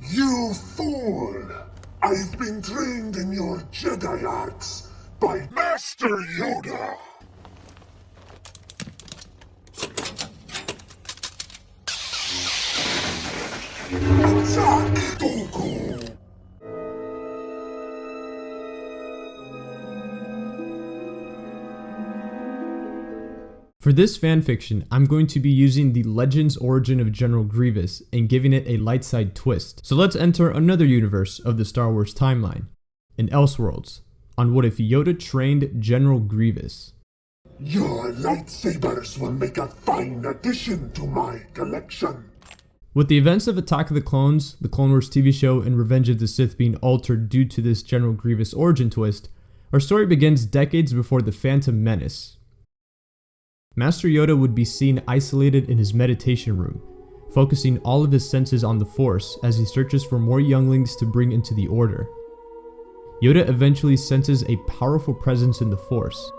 You fool! I've been trained in your Jedi arts by Master Yoda! Attack, Dooku! For this fanfiction, I'm going to be using the Legends origin of General Grievous and giving it a light side twist. So let's enter another universe of the Star Wars timeline, in Elseworlds, on what if Yoda trained General Grievous. Your lightsabers will make a fine addition to my collection. With the events of Attack of the Clones, the Clone Wars TV show, and Revenge of the Sith being altered due to this General Grievous origin twist, our story begins decades before the Phantom Menace. Master Yoda would be seen isolated in his meditation room, focusing all of his senses on the Force as he searches for more younglings to bring into the Order. Yoda eventually senses a powerful presence in the Force.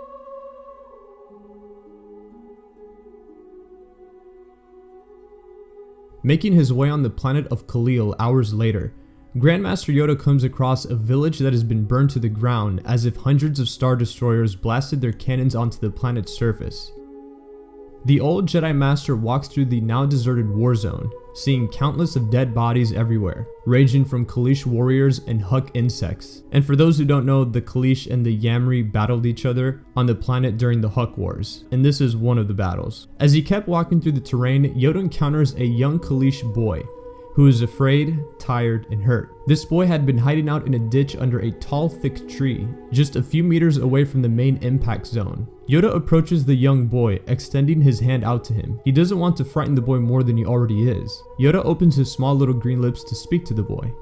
Making his way on the planet of Khalil hours later, Grandmaster Yoda comes across a village that has been burned to the ground as if hundreds of Star Destroyers blasted their cannons onto the planet's surface. The old Jedi Master walks through the now deserted war zone, seeing countless of dead bodies everywhere, ranging from Kaleesh warriors and Huk insects. And for those who don't know, the Kaleesh and the Yamri battled each other on the planet during the Huk Wars, and this is one of the battles. As he kept walking through the terrain, Yoda encounters a young Kaleesh boy, who is afraid, tired, and hurt. This boy had been hiding out in a ditch under a tall, thick tree, just a few meters away from the main impact zone. Yoda approaches the young boy, extending his hand out to him. He doesn't want to frighten the boy more than he already is. Yoda opens his small little green lips to speak to the boy.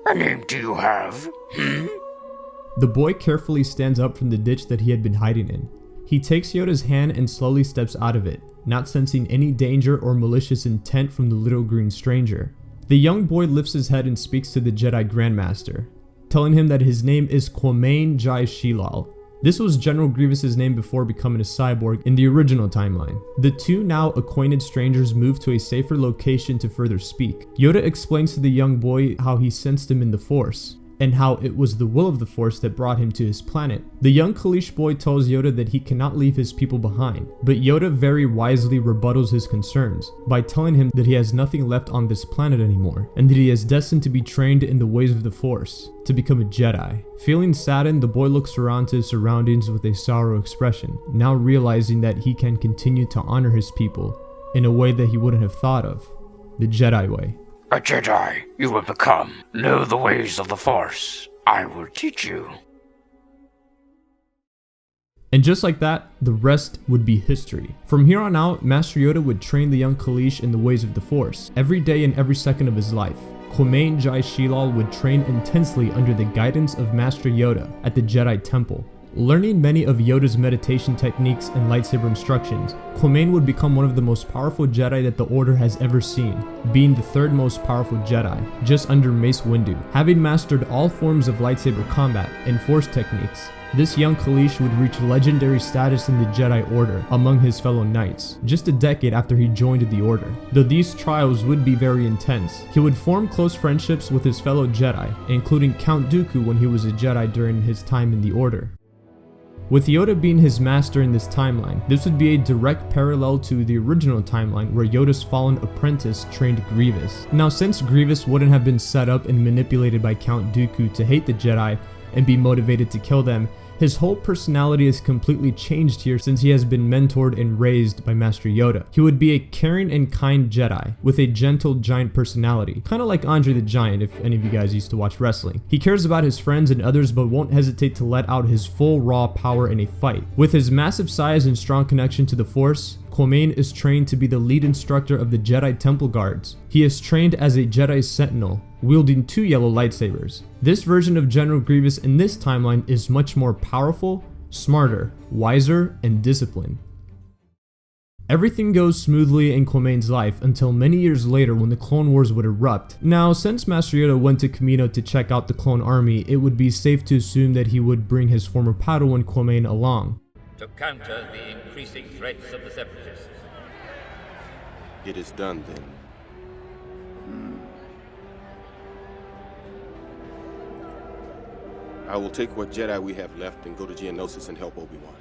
"A name do you have? The boy carefully stands up from the ditch that he had been hiding in. He takes Yoda's hand and slowly steps out of it, not sensing any danger or malicious intent from the little green stranger. The young boy lifts his head and speaks to the Jedi Grandmaster, telling him that his name is Kwamain Jai Shilal. This was General Grievous' name before becoming a cyborg in the original timeline. The two now acquainted strangers move to a safer location to further speak. Yoda explains to the young boy how he sensed him in the Force, and how it was the will of the Force that brought him to his planet. The young Kaleesh boy tells Yoda that he cannot leave his people behind, but Yoda very wisely rebuttals his concerns by telling him that he has nothing left on this planet anymore, and that he is destined to be trained in the ways of the Force, to become a Jedi. Feeling saddened, the boy looks around to his surroundings with a sorrow expression, now realizing that he can continue to honor his people in a way that he wouldn't have thought of, the Jedi way. A Jedi you will become. Know the ways of the Force. I will teach you." And just like that, the rest would be history. From here on out, Master Yoda would train the young Kaleesh in the ways of the Force, every day and every second of his life. Kwamain Jai Shilal would train intensely under the guidance of Master Yoda at the Jedi Temple. Learning many of Yoda's meditation techniques and lightsaber instructions, Kwamain would become one of the most powerful Jedi that the Order has ever seen, being the third most powerful Jedi, just under Mace Windu. Having mastered all forms of lightsaber combat and Force techniques, this young Kaleesh would reach legendary status in the Jedi Order among his fellow knights, just a decade after he joined the Order. Though these trials would be very intense, he would form close friendships with his fellow Jedi, including Count Dooku when he was a Jedi during his time in the Order. With Yoda being his master in this timeline, this would be a direct parallel to the original timeline where Yoda's fallen apprentice trained Grievous. Now, since Grievous wouldn't have been set up and manipulated by Count Dooku to hate the Jedi and be motivated to kill them, his whole personality is completely changed here since he has been mentored and raised by Master Yoda. He would be a caring and kind Jedi with a gentle giant personality, kind of like Andre the Giant if any of you guys used to watch wrestling. He cares about his friends and others but won't hesitate to let out his full raw power in a fight. With his massive size and strong connection to the Force, Kwamain is trained to be the lead instructor of the Jedi Temple Guards. He is trained as a Jedi Sentinel, wielding 2 yellow lightsabers. This version of General Grievous in this timeline is much more powerful, smarter, wiser, and disciplined. Everything goes smoothly in Kwamain's life until many years later when the Clone Wars would erupt. Now, since Master Yoda went to Kamino to check out the clone army, it would be safe to assume that he would bring his former Padawan Kwamain along. To counter the increasing threats of the Separatists. It is done then. I will take what Jedi we have left and go to Geonosis and help Obi-Wan.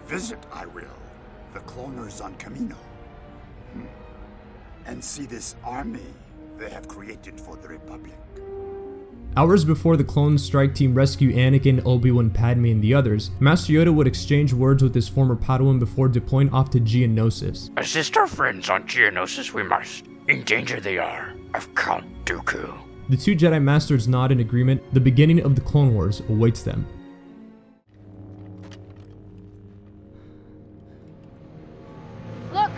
Visit, I will, the cloners on Camino. And see this army they have created for the Republic. Hours before the clone strike team rescue Anakin, Obi-Wan, Padme, and the others, Master Yoda would exchange words with his former Padawan before deploying off to Geonosis. Assist our friends on Geonosis we must. In danger they are of Count Dooku. The two Jedi Masters nod in agreement. The beginning of the Clone Wars awaits them. Look!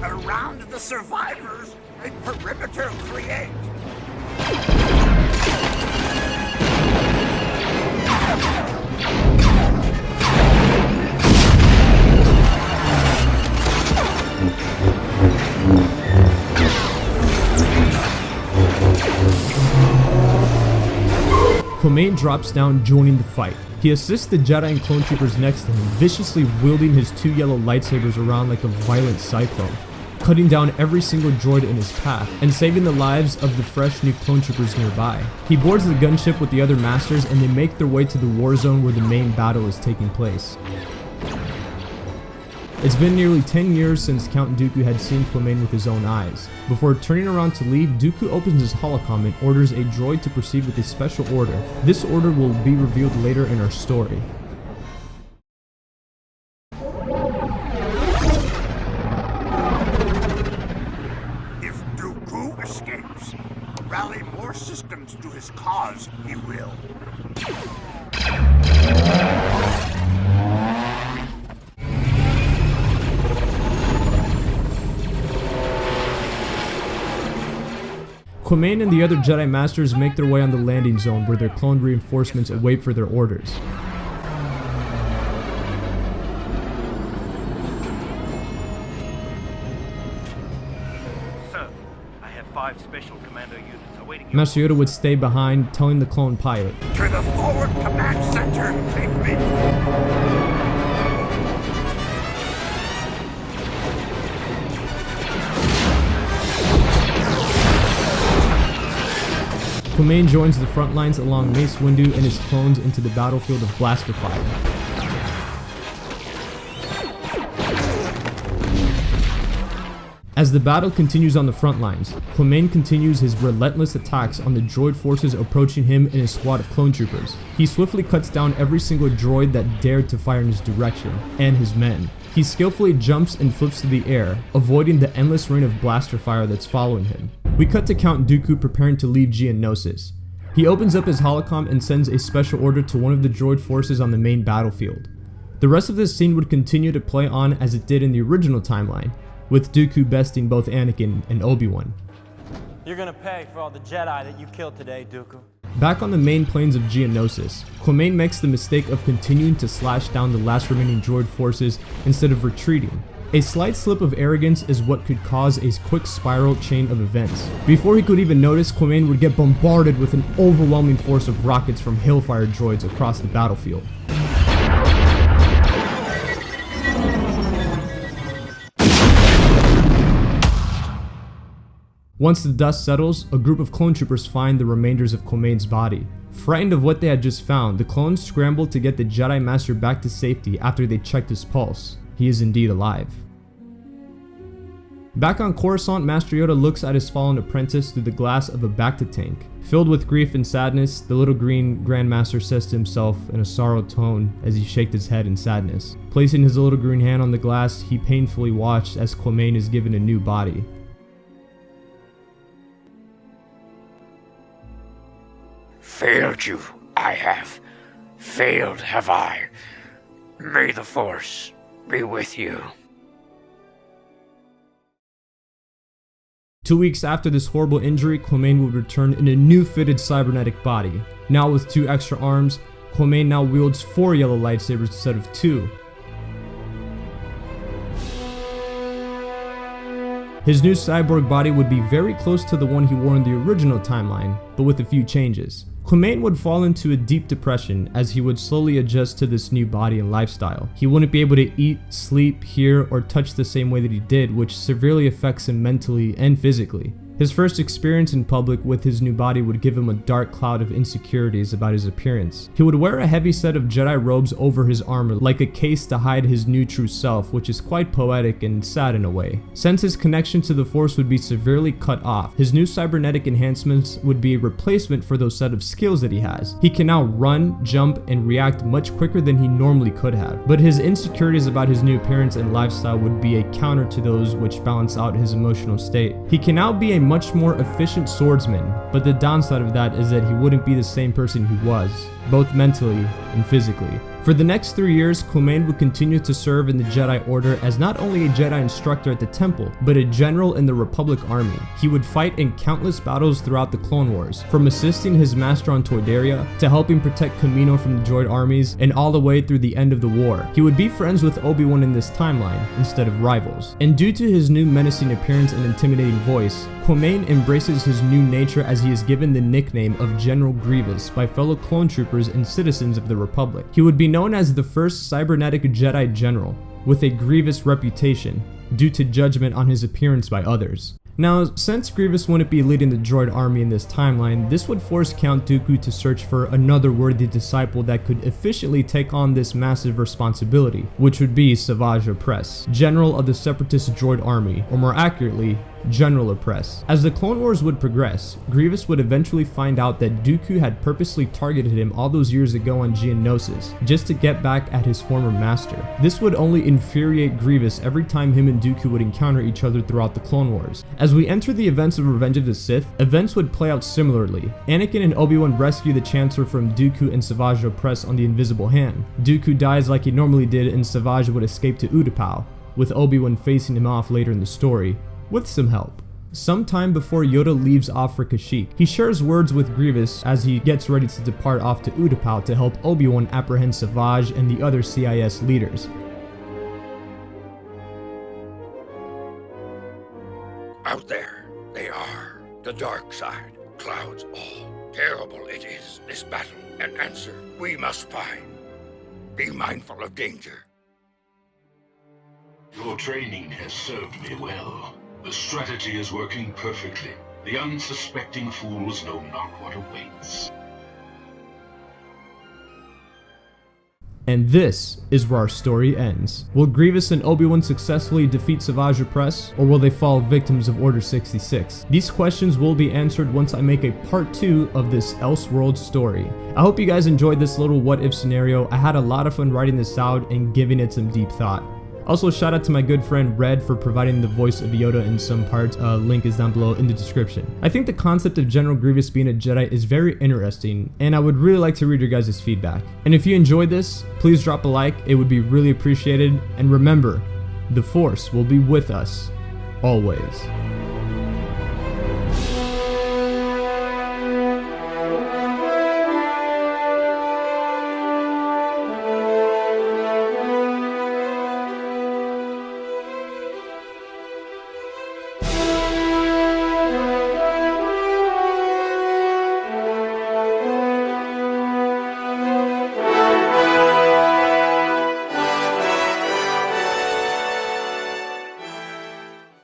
Around the survivors, a perimeter create. Quamain drops down, joining the fight. He assists the Jedi and clone troopers next to him, viciously wielding his two yellow lightsabers around like a violent cyclone, cutting down every single droid in his path, and saving the lives of the fresh new clone troopers nearby. He boards the gunship with the other masters, and they make their way to the war zone where the main battle is taking place. It's been nearly 10 years since Count Dooku had seen Quamain with his own eyes. Before turning around to leave, Dooku opens his holocom and orders a droid to proceed with a special order. This order will be revealed later in our story. If Dooku escapes, rally more systems to his cause, he will. Quamain and the other Jedi Masters make their way on the landing zone where their clone reinforcements await for their orders. Sir, I have 5 special commando units awaiting you. Master Yoda would stay behind, telling the clone pilot, To the forward command center, take me. Quamain joins the front lines along Mace Windu and his clones into the battlefield of blaster fire. As the battle continues on the front lines, Quamain continues his relentless attacks on the droid forces approaching him and his squad of clone troopers. He swiftly cuts down every single droid that dared to fire in his direction, and his men. He skillfully jumps and flips to the air, avoiding the endless rain of blaster fire that's following him. We cut to Count Dooku preparing to leave Geonosis. He opens up his holocom and sends a special order to one of the droid forces on the main battlefield. The rest of this scene would continue to play on as it did in the original timeline, with Dooku besting both Anakin and Obi-Wan. You're gonna pay for all the Jedi that you killed today, Dooku. Back on the main plains of Geonosis, Quamain makes the mistake of continuing to slash down the last remaining droid forces instead of retreating. A slight slip of arrogance is what could cause a quick spiral chain of events. Before he could even notice, Quamain would get bombarded with an overwhelming force of rockets from Hellfire droids across the battlefield. Once the dust settles, a group of clone troopers find the remainders of Quamain's body. Frightened of what they had just found, the clones scramble to get the Jedi Master back to safety after they checked his pulse. He is indeed alive. Back on Coruscant, Master Yoda looks at his fallen apprentice through the glass of a Bacta tank. Filled with grief and sadness, the little green Grandmaster says to himself in a sorrowed tone as he shakes his head in sadness. Placing his little green hand on the glass, he painfully watched as Quamain is given a new body. Failed you, I have. Failed have I. May the Force be with you. 2 weeks after this horrible injury, Quamain would return in a new fitted cybernetic body. Now with 2 extra arms, Quamain now wields 4 yellow lightsabers instead of 2. His new cyborg body would be very close to the one he wore in the original timeline, but with a few changes. Clemane would fall into a deep depression as he would slowly adjust to this new body and lifestyle. He wouldn't be able to eat, sleep, hear, or touch the same way that he did, which severely affects him mentally and physically. His first experience in public with his new body would give him a dark cloud of insecurities about his appearance. He would wear a heavy set of Jedi robes over his armor like a case to hide his new true self, which is quite poetic and sad in a way. Since his connection to the Force would be severely cut off, his new cybernetic enhancements would be a replacement for those set of skills that he has. He can now run, jump, and react much quicker than he normally could have. But his insecurities about his new appearance and lifestyle would be a counter to those which balance out his emotional state. He can now be a much more efficient swordsman, but the downside of that is that he wouldn't be the same person he was, both mentally and physically. For the next 3 years, Clemane would continue to serve in the Jedi Order as not only a Jedi instructor at the Temple, but a general in the Republic Army. He would fight in countless battles throughout the Clone Wars, from assisting his master on Toydaria, to helping protect Kamino from the droid armies, and all the way through the end of the war. He would be friends with Obi-Wan in this timeline, instead of rivals. And due to his new menacing appearance and intimidating voice, Clemane embraces his new nature as he is given the nickname of General Grievous by fellow clone troopers and citizens of the Republic. He would be known as the first cybernetic Jedi general, with a grievous reputation, due to judgment on his appearance by others. Now, since Grievous wouldn't be leading the droid army in this timeline, this would force Count Dooku to search for another worthy disciple that could efficiently take on this massive responsibility, which would be Savage Opress, general of the Separatist droid army, or more accurately, General Opress. As the Clone Wars would progress, Grievous would eventually find out that Dooku had purposely targeted him all those years ago on Geonosis, just to get back at his former master. This would only infuriate Grievous every time him and Dooku would encounter each other throughout the Clone Wars. As we enter the events of Revenge of the Sith, events would play out similarly. Anakin and Obi-Wan rescue the Chancellor from Dooku and Savage Opress on the Invisible Hand. Dooku dies like he normally did and Savage would escape to Utapau, with Obi-Wan facing him off later in the story, with some help. Sometime before Yoda leaves off for Kashyyyk, he shares words with Grievous as he gets ready to depart off to Utapau to help Obi-Wan apprehend Savage and the other CIS leaders. Out there, they are. The dark side. Clouds all. Terrible it is, this battle. An answer we must find. Be mindful of danger. Your training has served me well. The strategy is working perfectly. The unsuspecting fools know not what awaits. And this is where our story ends. Will Grievous and Obi-Wan successfully defeat Savage Opress, or will they fall victims of Order 66? These questions will be answered once I make a part 2 of this Elseworlds story. I hope you guys enjoyed this little what-if scenario. I had a lot of fun writing this out and giving it some deep thought. Also, shout out to my good friend Red for providing the voice of Yoda in some parts. Link is down below in the description. I think the concept of General Grievous being a Jedi is very interesting, and I would really like to read your guys' feedback. And if you enjoyed this, please drop a like, it would be really appreciated. And remember, the Force will be with us, always.